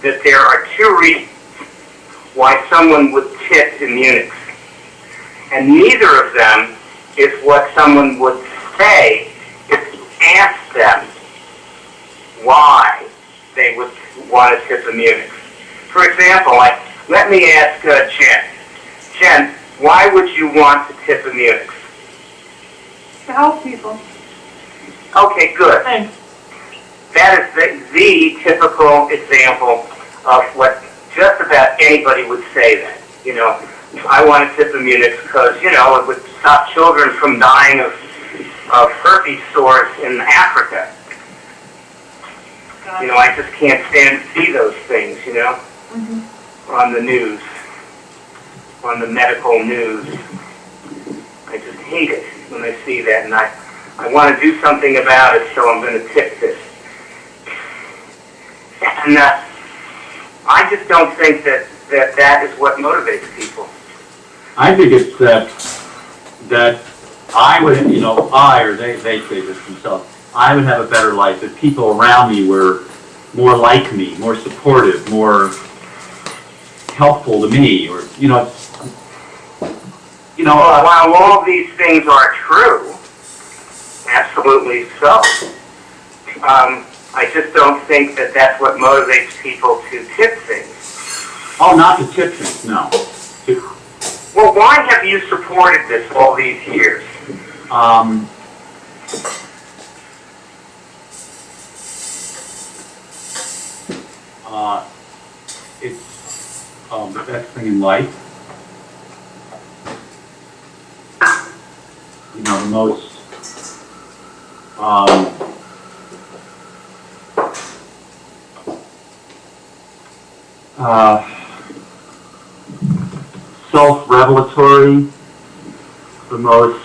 that there are two reasons why someone would tip Immunix, and neither of them is what someone would say if you asked them why they would want to tip Immunix. For example, let me ask Jen. Jen, why would you want to tip Immunix? To help people. Okay, good. Thanks. That is the typical example of what just about anybody would say that. I want to tip Immunix because, it would stop children from dying of herpes sores in Africa. I just can't stand to see those things, on the news, on the medical news. I just hate it when I see that, and I want to do something about it, so I'm going to tip this. And I just don't think that is what motivates people. I think it's that I would, or they say this themselves, I would have a better life if people around me were more like me, more supportive, more helpful to me, or, while all these things are true, absolutely so, I just don't think that that's what motivates people to tip things. Oh, not to tip things, no. Well, why have you supported this all these years? It's the best thing in life. You know, the most self-revelatory, the most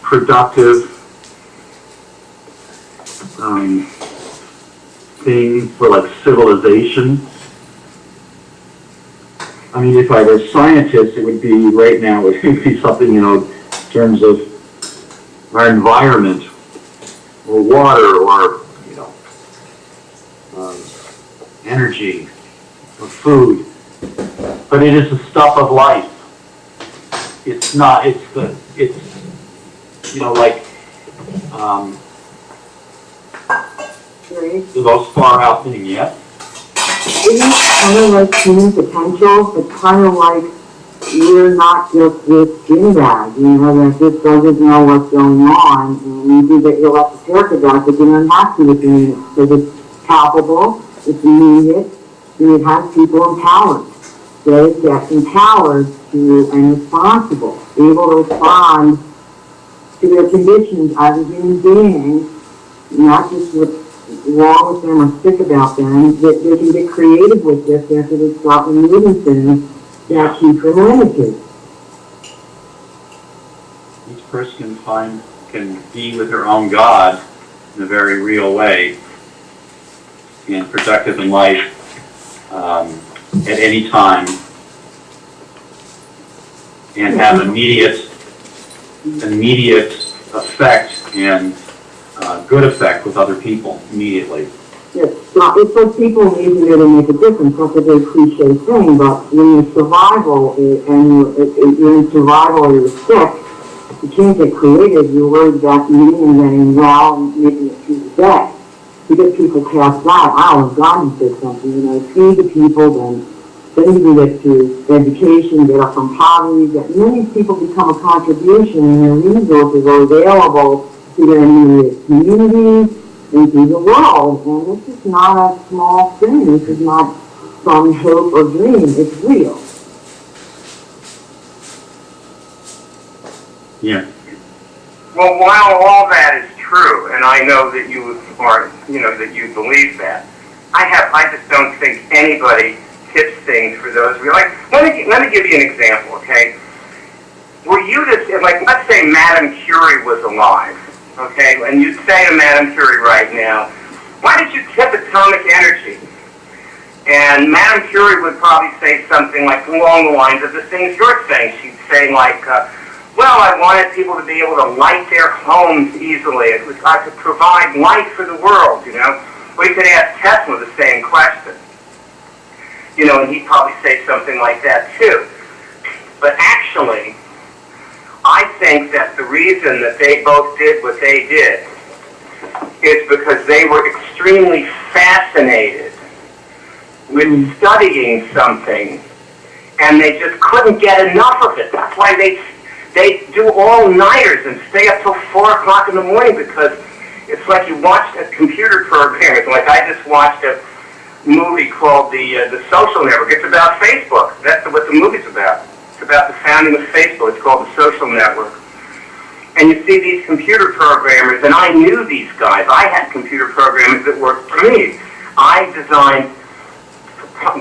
productive thing for like civilization. I mean, if I were a scientist, it would be right now, it would be something, you know, in terms of our environment, or water, or, you know, energy, or food. But it is the stuff of life. It's not, it's, you know, like, the most far out thing yet. Isn't it kind of like human potential? It's kind of like we're not just this skin bag, you know, that just doesn't know what's going on, and you do get your esoteric about it, but you don't have to with it, because it's palpable, it's immediate, and it has people empowered. They get empowered to and responsible, able to respond to their conditions as a human being, not just what's wrong with them or sick about them, that they can get creative with this after they start removing things that keep them limited. Each person can be with their own God in a very real way and productive in life at any time, and have immediate effect and good effect with other people immediately. Yes, it's what people need to do to make a difference. That's a very cliche thing, but when you're survival and you're in survival or you're sick, you can't get creative. You're worried about eating and getting well and making it through the day. You get people past that. Oh, God, you said something. You know, feed the people, then you can get to education, get up from poverty. And then these people become a contribution, and their resources are available to their immediate community and to the world. And this is not a small thing. This is not some hope or dream. It's real. Yeah. Well, while all that is true, and I know that you are, you know, that you believe that, I just don't think anybody tips things for those real. Like, let me give you an example, okay? Were you to, like, let's say Madame Curie was alive, okay, and you'd say to Madame Curie right now, why did you tip atomic energy? And Madame Curie would probably say something like along the lines of the things you're saying. She'd say like, well, I wanted people to be able to light their homes easily. I could provide light for the world, you know. We could ask Tesla the same question. You know, and he'd probably say something like that too. But actually, I think that the reason that they both did what they did is because they were extremely fascinated with studying something, and they just couldn't get enough of it. That's why they do all-nighters and stay up till 4 o'clock in the morning, because it's like you watched a computer program. It's like I just watched a movie called The Social Network. It's about Facebook. That's what the movie's about. It's about the founding of Facebook. It's called The Social Network. And you see these computer programmers, and I knew these guys. I had computer programmers that worked for me. I designed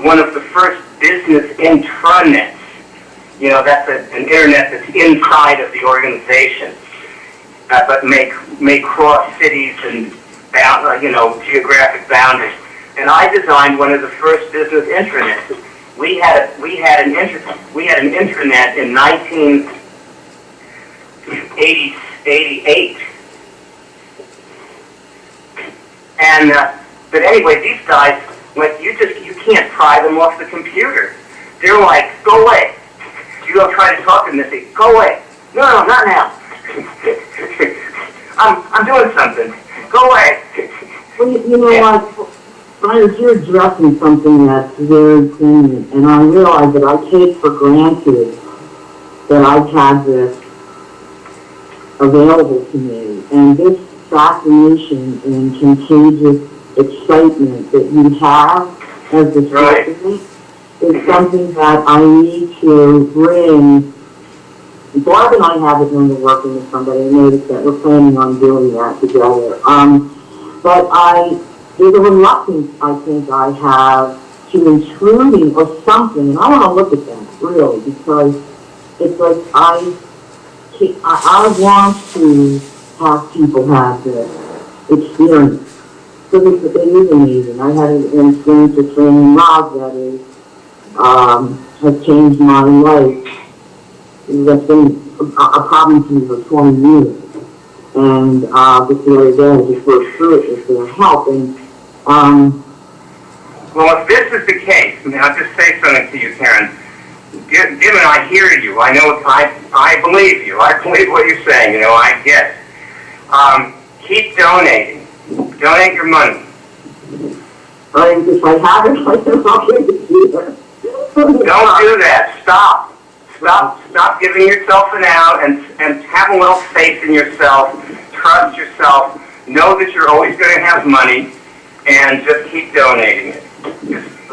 one of the first business intranets. You know, that's an internet that's inside of the organization, but may cross cities and geographic boundaries. And I designed one of the first business intranets. We had an intranet in 1988. And but anyway, these guys, like you can't pry them off the computer. They're like, go away. You don't try to talk to them and say, go away. No, not now. I'm doing something. Go away. Well, you know what? Brian, you're addressing something that's very poignant, and I realize that I take for granted that I've had this available to me. And this fascination and contagious excitement that you have as the student is something that I need to bring. Barb and I haven't known to working with somebody. I noticed that we're planning on doing that together. But there's a reluctance I think I have to intruding or something, and I want to look at that really, because it's like I want to have people have this experience. Because it is amazing. I had an experience with training Rob that is has changed my life. That's been a problem to me for 20 years. And just the other day, I just worked through it with their help. And well, if this is the case, I mean, I'll just say something to you, Karen. Given I hear you, I know I believe you. I believe what you're saying. You know, I get it. Keep donating. Donate your money. if I haven't, I can help you either. Don't do that. Stop. Stop giving yourself an out and have a little faith in yourself. Trust yourself. Know that you're always going to have money, and just keep donating it.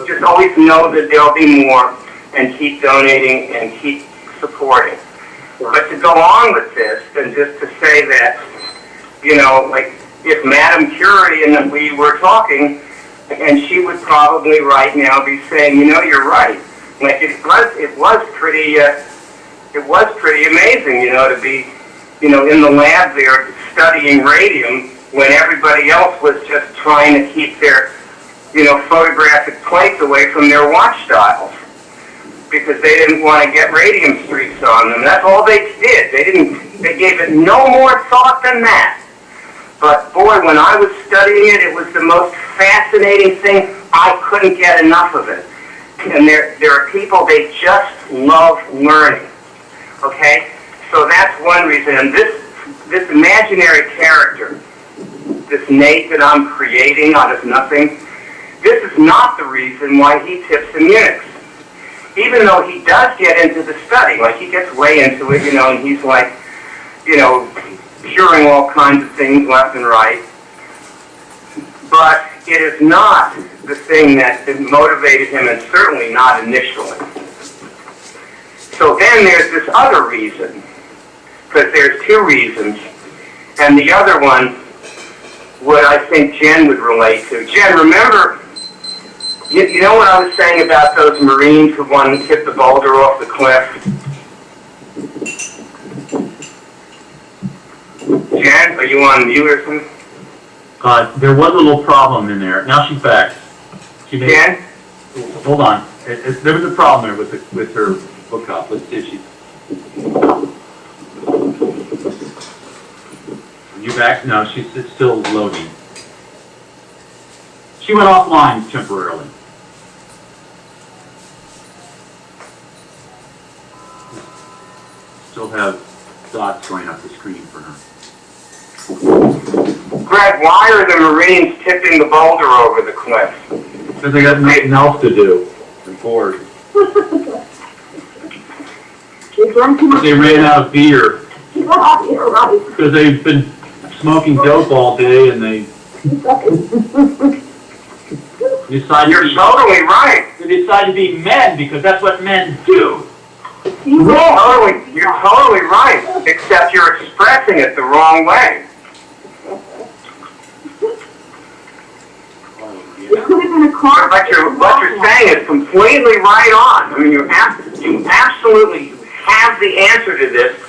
Just always know that there'll be more, and keep donating and keep supporting. But to go on with this, and just to say that, you know, like if Madame Curie and we were talking, and she would probably right now be saying, you know, you're right. Like it was pretty amazing, you know, to be, you know, in the lab there studying radium when everybody else was just trying to keep their, you know, photographic plates away from their watch dials because they didn't want to get radium streaks on them. That's all they did. They gave it no more thought than that. But boy, when I was studying it, it was the most fascinating thing. I couldn't get enough of it. And there are people, they just love learning. Okay? So that's one reason. And this imaginary character, this Nate that I'm creating out of nothing, this is not the reason why he tips the Munich. Even though he does get into the study, like he gets way into it, you know, and he's like, you know, curing all kinds of things left and right. But it is not the thing that motivated him, and certainly not initially. So then there's this other reason, because there's two reasons, and the other one, what I think Jen would relate to. Jen, remember, you know what I was saying about those Marines who wanted to hit the boulder off the cliff? Jen, are you on mute or something? There was a little problem in there. Now she's back. Jen? Hold on. There was a problem there with her hookup. Let's see if she's... Are you back? No, it's still loading. She went offline temporarily. Still have dots going up the screen for her. Greg, why are the Marines tipping the boulder over the cliff? Because they got nothing else to do. They're bored. They ran out of beer. Yeah, you're right. Because they've been smoking dope all day and they decided You're totally right. They decided to be men because that's what men do. You're totally right, except you're expressing it the wrong way. It could have been a car. What you're saying is completely right on. I mean, you absolutely have the answer to this.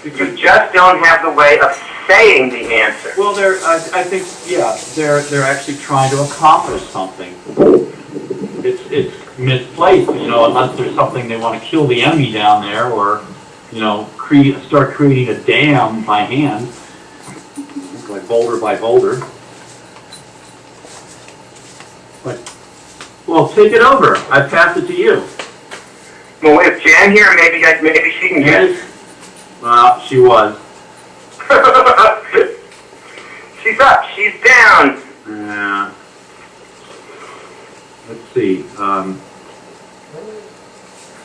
You just don't have the way of saying the answer. Well, I think, yeah, they're actually trying to accomplish something. It's misplaced, you know, unless there's something they want to kill the enemy down there, or, you know, start creating a dam by hand, like boulder by boulder. But, well, take it over. I pass it to you. Well, if Jen here, maybe she can get it. Well, she was. She's up. She's down. Yeah. Let's see.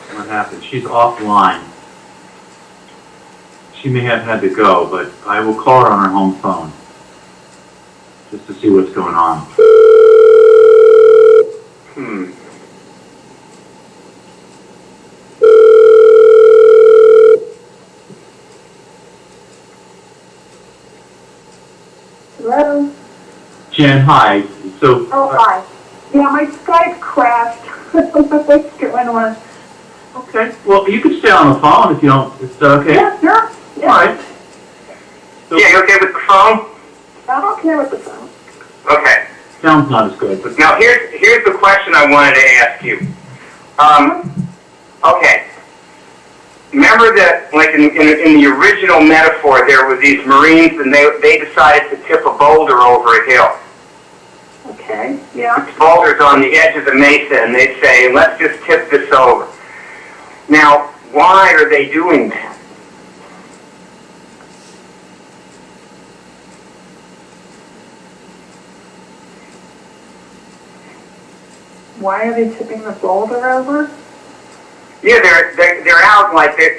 What happened? She's offline. she may have had to go, but I will call her on her home phone just to see what's going on. Hello? Jen, hi. So, Oh, hi. Yeah, my Skype crashed. I don't know what's going on. okay. Well, you can stay on the phone if you don't. Is that okay? Yeah, sure. Yeah. All right. Yeah, you okay with the phone? I don't care what the phone. Okay. Sounds not as good, but Now here's the question I wanted to ask you. Okay. Remember that, like in the original metaphor, there were these Marines, and they decided to tip a boulder over a hill. Okay, yeah. The boulder's on the edge of the mesa, and they say, let's just tip this over. Now, why are they doing that? Why are they tipping the boulder over? Yeah, they're out like they're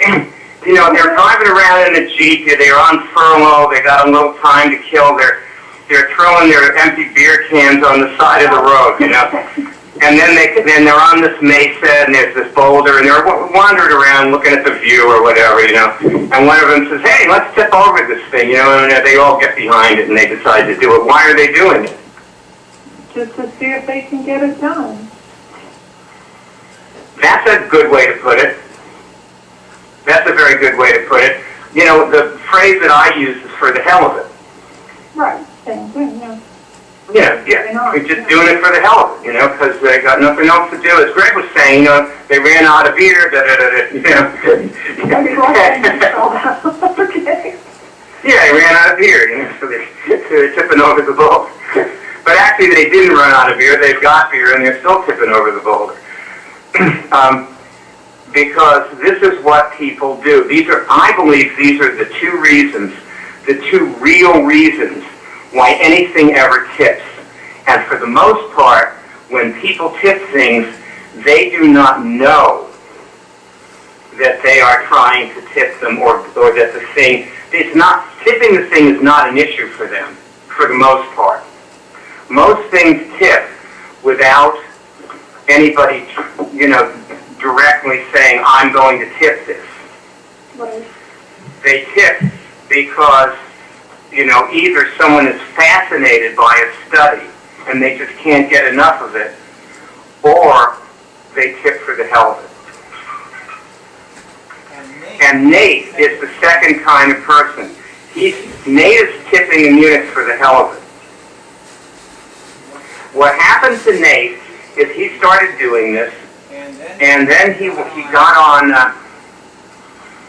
they're driving around in a Jeep. They're on furlough. They got a little time to kill. They're throwing their empty beer cans on the side of the road, And then they're on this mesa, and there's this boulder, and they're wandering around looking at the view or whatever, And one of them says, "Hey, let's tip over this thing," And they all get behind it, and they decide to do it. Why are they doing it? Just to see if they can get it done. That's a good way to put it. That's a very good way to put it. The phrase that I use is for the hell of it. Right, same thing, yeah. Yeah. We're just doing it for the hell of it, because they got nothing else to do. As Greg was saying, they ran out of beer, Okay. Yeah, they ran out of beer, so they're tipping over the boulder. But actually, they didn't run out of beer. They've got beer, and they're still tipping over the boulder. Because this is what people do. I believe these are the two reasons, the two real reasons why anything ever tips. And for the most part, when people tip things, they do not know that they are trying to tip them or that the thing, tipping the thing is not an issue for them, for the most part. Most things tip without anybody, directly saying, I'm going to tip this. Right. They tip because, either someone is fascinated by a study and they just can't get enough of it, or they tip for the hell of it. And Nate is the second kind of person. Nate is tipping in Munich for the hell of it. What happened to Nate is he started doing this, and then he got on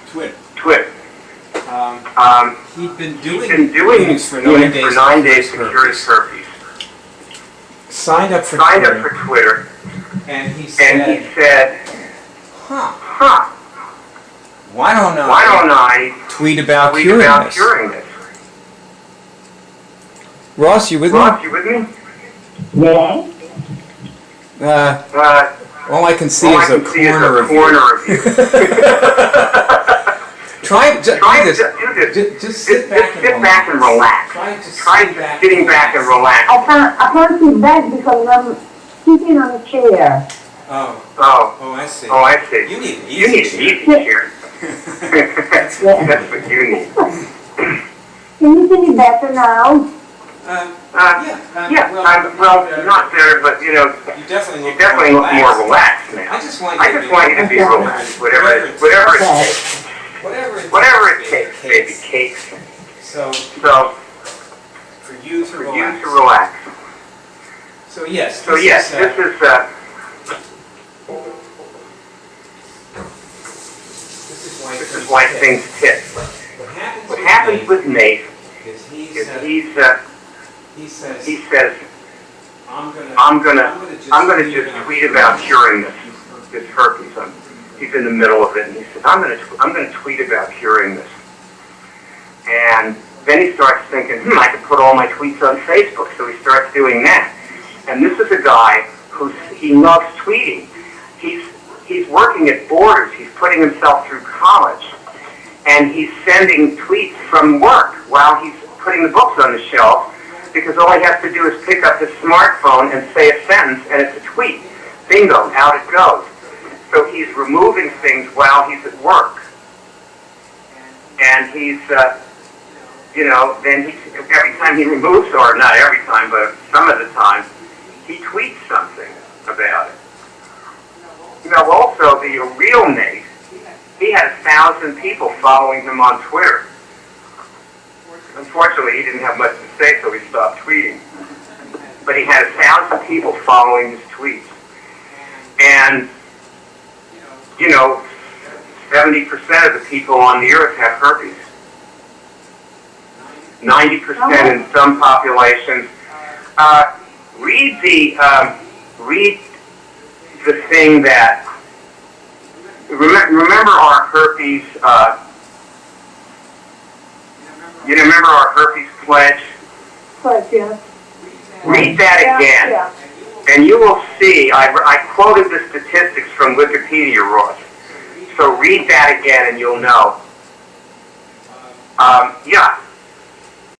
Twitter. He'd been doing Unix for 9 days to cure his herpes. Signed up for Twitter, and he said, why don't I tweet about curing this? Ross, you with me? Yeah. All I can see is a corner of you. Try this. Just sit back and relax. Try sitting back and relax. I can't sit back because I'm sitting on a chair. Oh, I see. You need an easy chair. That's what you need. Can you see me better now? Well, not better, but you definitely look more relaxed now. I just want you to be relaxed, whatever it takes. Whatever it takes, baby cakes. So for you to relax. So yes, this is why things tip. What happens with Nate is he says, I'm gonna just tweet about curing this herpes. He's in the middle of it, and he says, I'm gonna tweet about curing this. And then he starts thinking, I could put all my tweets on Facebook. So he starts doing that. And this is a guy he loves tweeting. He's working at Borders. He's putting himself through college. and he's sending tweets from work while he's putting the books on the shelf, because all he has to do is pick up his smartphone and say a sentence, and it's a tweet. Bingo, out it goes. So he's removing things while he's at work. And he's, then every time he removes, or not every time, but some of the time, he tweets something about it. Also, the real Nate, he had 1,000 people following him on Twitter. Unfortunately, he didn't have much to say, so he stopped tweeting. But he had 1,000 people following his tweets. And, 70% of the people on the earth have herpes. 90% in some populations. Read the thing that, remember our herpes, you remember our herpes pledge? But, yeah. Read that again, Yeah. and you will see, I quoted the statistics from Wikipedia, Ross. So read that again and you'll know. Yeah,